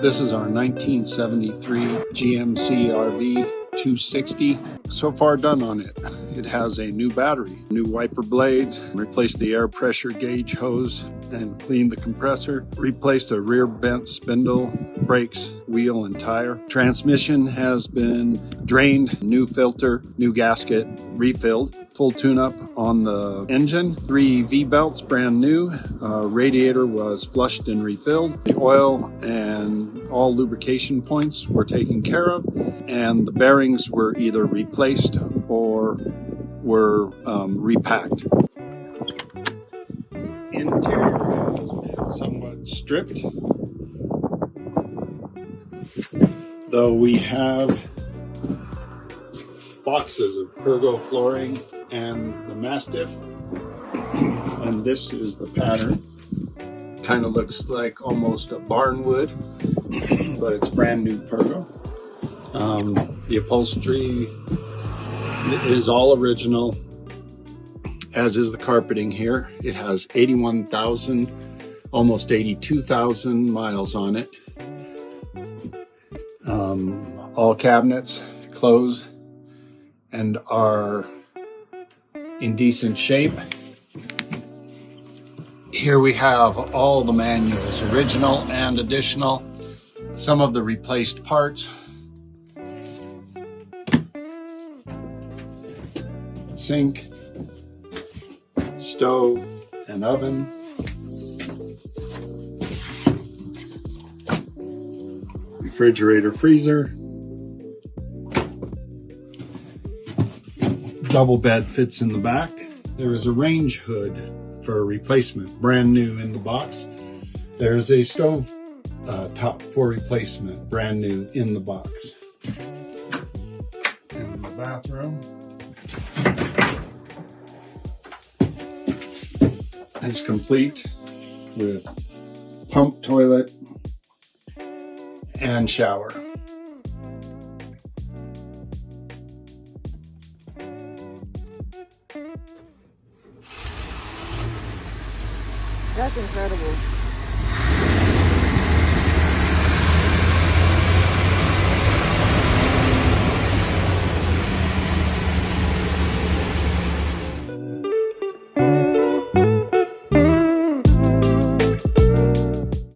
This is our 1973 GMC RV 260. So far done on it. It has a new battery, new wiper blades, replaced the air pressure gauge hose and cleaned the compressor, replaced a rear bent spindle, brakes, wheel and tire. Transmission has been drained, new filter, new gasket, refilled. Full tune-up on the engine, 3 V-belts, brand new. Radiator was flushed and refilled. The oil and all lubrication points were taken care of, and the bearings were either replaced or were repacked. Interior has been somewhat stripped, though we have boxes of Pergo flooring and the Mastiff, and this is the pattern. Kind of looks like almost a barnwood, but it's brand new Pergo. The upholstery is all original, as is the carpeting here. It has 81,000, almost 82,000 miles on it. All cabinets close and are in decent shape. Here we have all the manuals, original and additional, some of the replaced parts, sink, stove and oven, refrigerator, freezer, double bed fits in the back. There is a range hood for a replacement, brand new in the box. There's a stove top for replacement, brand new in the box. And the bathroom is complete with pump, toilet, and shower. That's incredible.